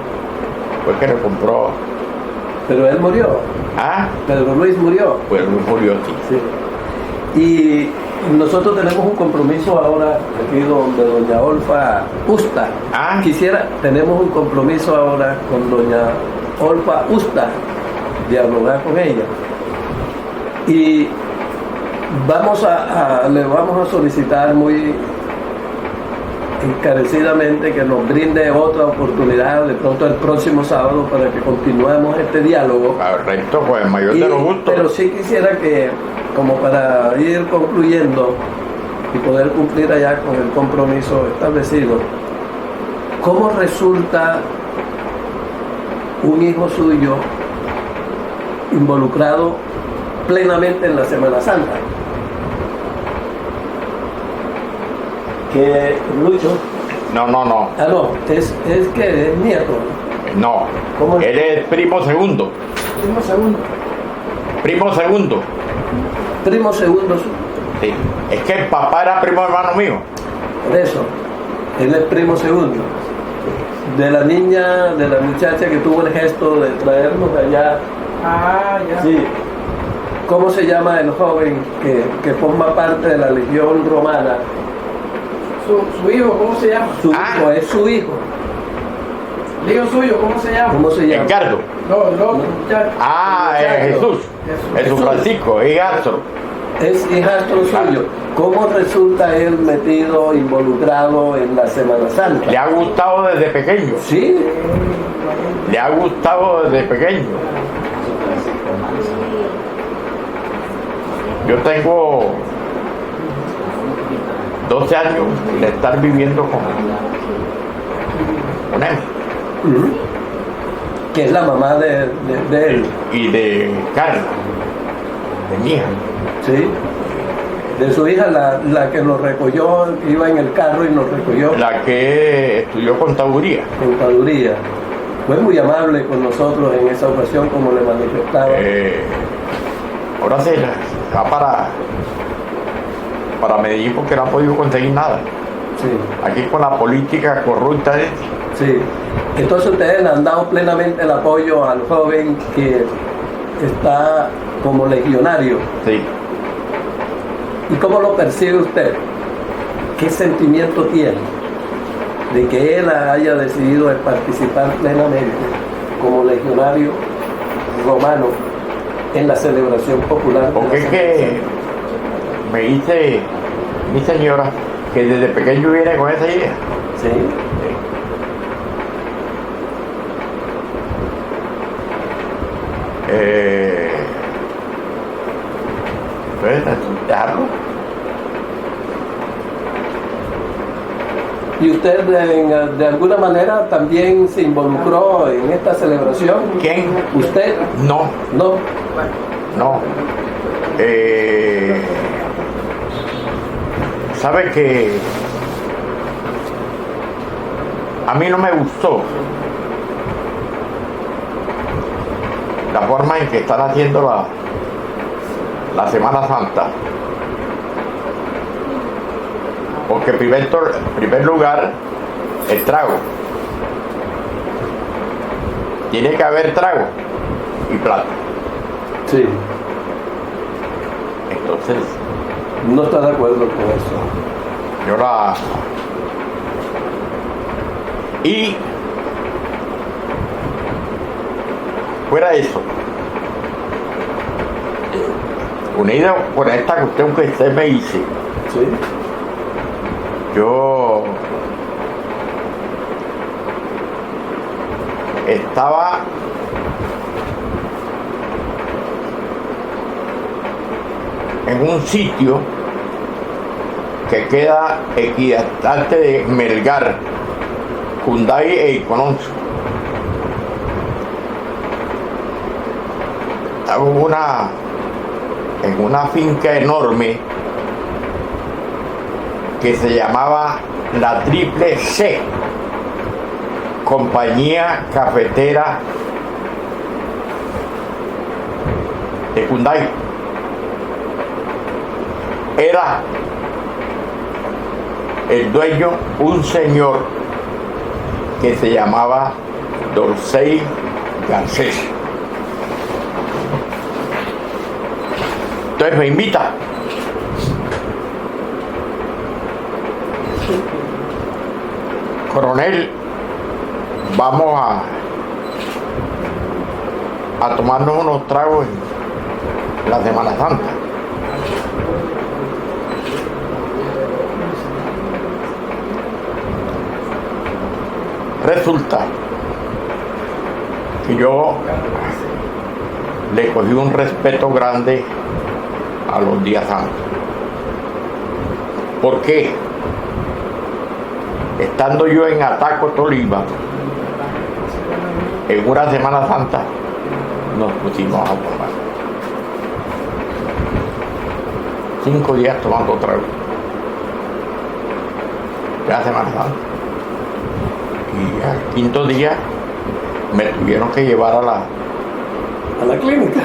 Fue que lo compró. Pero él murió. Ah, Pedro Luis murió. pues Luis murió, sí. Sí. Y nosotros tenemos un compromiso ahora aquí donde doña Olfa Usta. Ah. Tenemos un compromiso ahora con doña Olfa Usta, dialogar con ella. Y le vamos a solicitar muy encarecidamente que nos brinde otra oportunidad de pronto el próximo sábado para que continuemos este diálogo. Correcto, pues el mayor de los gustos. Pero sí quisiera que, como para ir concluyendo y poder cumplir allá con el compromiso establecido, ¿cómo resulta un hijo suyo involucrado plenamente en la Semana Santa? Que Lucho. No. Ah, no, es que es nieto. No. ¿Cómo es? Él es primo segundo. Primo segundo. Primo segundo. Primo segundo. Sí. Es que el papá era primo hermano mío. Por eso, él es primo segundo. De la niña, de la muchacha que tuvo el gesto de traernos allá. Ah, ya. Sí. ¿Cómo se llama el joven que forma parte de la Legión Romana? Su hijo, ¿cómo se llama? Su hijo, es su hijo. El hijo suyo, ¿cómo se llama? ¿Cómo se llama? Ricardo. No, el otro muchacho. Ah, es Jesús. Jesús Francisco, es Astro. Es hijastro suyo. ¿Cómo resulta él metido, involucrado en la Semana Santa? Le ha gustado desde pequeño. Sí, Le ha gustado desde pequeño. Yo tengo 12 años de estar viviendo con él que es la mamá de él. y de Carla, de mi hija. Sí. De su hija, la que nos recogió, iba en el carro y nos recogió. La que estudió contaduría. Contaduría. Fue muy amable con nosotros en esa ocasión, como le manifestaba. Ahora se va para Medellín porque no ha podido conseguir nada. Sí, Aquí con la política corrupta sí. Entonces ustedes le han dado plenamente el apoyo al joven que está como legionario. sí. ¿Y cómo lo percibe usted? ¿Qué sentimiento tiene de que él haya decidido participar plenamente como legionario romano en la celebración popular? Porque es que me dice mi señora que desde pequeño viene con esa idea. Sí. Entonces, dejarlo. ¿Y usted de alguna manera también se involucró en esta celebración? ¿Quién? ¿Usted? No, No. no. Sabe que a mí no me gustó la forma en que están haciendo la Semana Santa. Porque en primer lugar, el trago. Tiene que haber trago y plata. Sí. Entonces, No está de acuerdo con eso. Y fuera de eso, unido con esta cuestión que usted me dice, Sí. yo estaba en un sitio que queda equidistante de Melgar, Cunday e Icononcio. Estaba en una finca enorme que se llamaba la Triple C, Compañía Cafetera de Cunday. era el dueño un señor que se llamaba Dorsey Garcés. Entonces me invita. Coronel, vamos a tomarnos unos tragos en la Semana Santa. Resulta que yo le cogí un respeto grande a los días santos. ¿Por qué? Estando yo en Ataco, Tolima, en una Semana Santa, nos pusimos a tomar. 5 días tomando trago. Ya Semana Santa. Y al 5.º día me tuvieron que llevar a la clínica,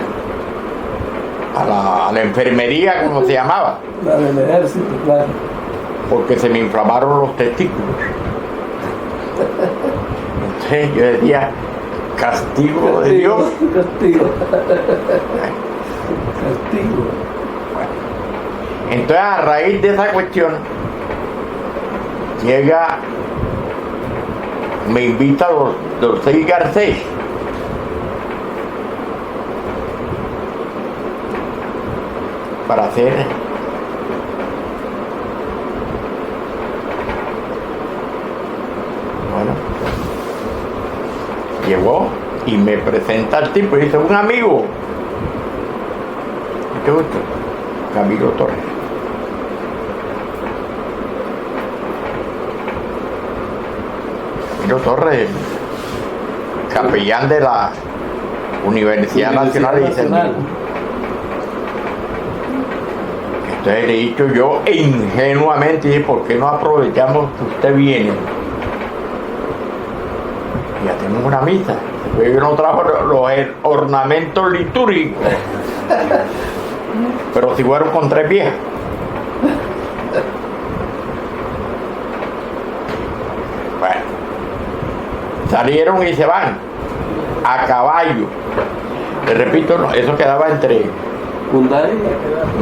a la enfermería, como se llamaba, la del ejército, claro. porque se me inflamaron los testículos. Entonces yo decía, castigo de Dios. Castigo. Bueno, entonces a raíz de esa cuestión me invita a Dorsey Garcés para hacer llegó y me presenta al tipo y dice, un amigo. ¿Qué gusto? Camilo Torres. Camilo Torres, capellán de la Universidad Nacional de Servicio. Entonces le he dicho yo ingenuamente, dije, ¿por qué no aprovechamos que usted viene y hacemos una misa? Después yo no trajo los ornamentos litúrgicos, pero si fueron con 3 viejas. Bueno, salieron y se van a caballo. Le repito, eso quedaba entre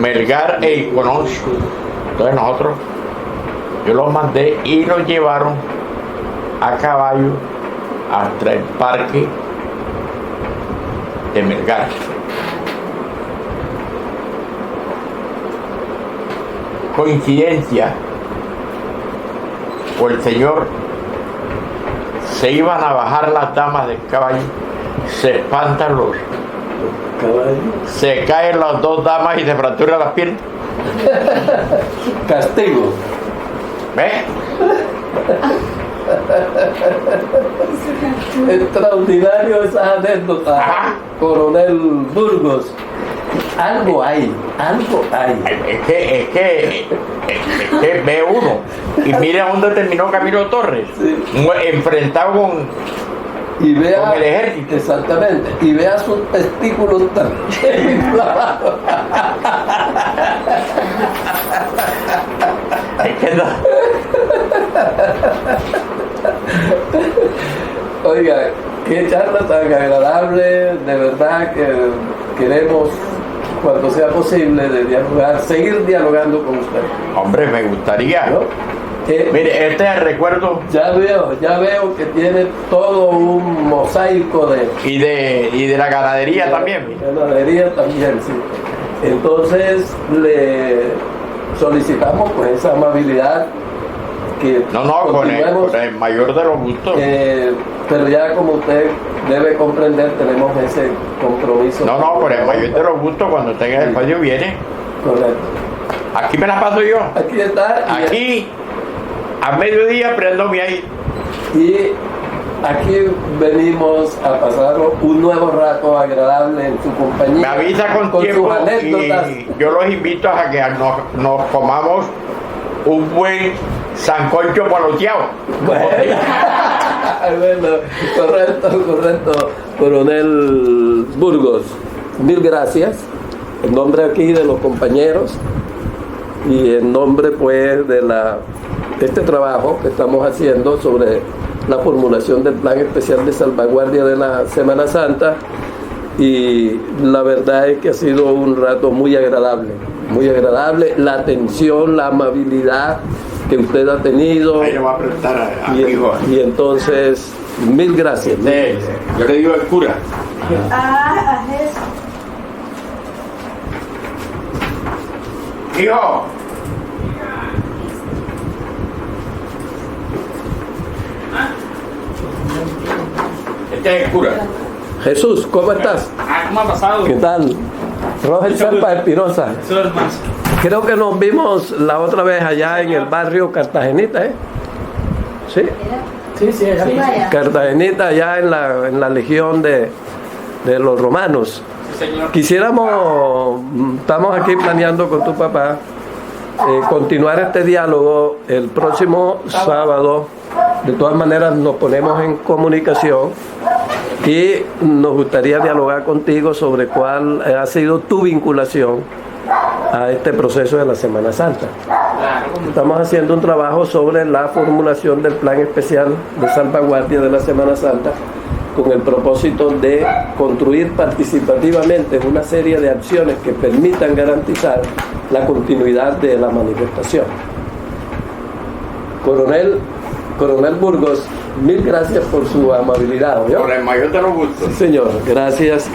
Melgar e Icononcio. Entonces yo los mandé y los llevaron a caballo hasta el parque de Melgar. Coincidencia, o el señor se iban a bajar las damas del caballo, se espantan los caballos, se caen las 2 damas y se fracturan las piernas. Castigo. ¿Ves? Extraordinario esa anécdota. Ajá. Coronel Burgos. Algo hay. Es que ve uno y mira dónde terminó Camilo Torres, sí, enfrentado con el ejército. Exactamente, y vea sus testículos también inflamados. Es que no. Oiga, qué charla tan agradable, de verdad que queremos, cuando sea posible, de dialogar, seguir dialogando con usted. Hombre, me gustaría, ¿no? Mire, este es el recuerdo. Ya veo que tiene todo un mosaico de... Y de la ganadería también. De la ganadería también, sí. Entonces, le solicitamos pues esa amabilidad que con el mayor de los gustos. Pero ya como usted debe comprender, tenemos ese compromiso. Con el mayor de los gustos, cuando tenga el espacio viene. Correcto. Aquí me la paso yo. Aquí está. Aquí, a mediodía, prendo ahí. Y aquí venimos a pasar un nuevo rato agradable en su compañía. Me avisa con tiempo sus anécdotas. y yo los invito a que nos comamos un buen sancocho poloteado. Bueno, correcto, Coronel Burgos. Mil gracias. En nombre aquí de los compañeros y en nombre pues de este trabajo que estamos haciendo sobre la formulación del Plan Especial de Salvaguardia de la Semana Santa, y la verdad es que ha sido un rato muy agradable, la atención, la amabilidad que usted ha tenido, Ahí le va a preguntar a mi hijo. y entonces mil gracias. Yo le digo el cura. Hijo. Este es el cura. Jesús, ¿cómo estás? ¿Cómo ha pasado? ¿Qué tal? Roger Serpa Espinosa. Eso es más. Creo que nos vimos la otra vez allá en el barrio Cartagenita, ¿eh? Sí, Sí, sí, es aquí. Cartagenita, allá en la legión de los romanos. Señor. Quisiéramos, estamos aquí planeando con tu papá, continuar este diálogo el próximo sábado. De todas maneras nos ponemos en comunicación y nos gustaría dialogar contigo sobre cuál ha sido tu vinculación a este proceso de la Semana Santa. Claro, como Estamos haciendo un trabajo sobre la formulación del Plan Especial de Salvaguardia de la Semana Santa con el propósito de construir participativamente una serie de acciones que permitan garantizar la continuidad de la manifestación. Coronel Burgos, mil gracias por su amabilidad, ¿oyó? Con el mayor de los gustos. Señor, gracias.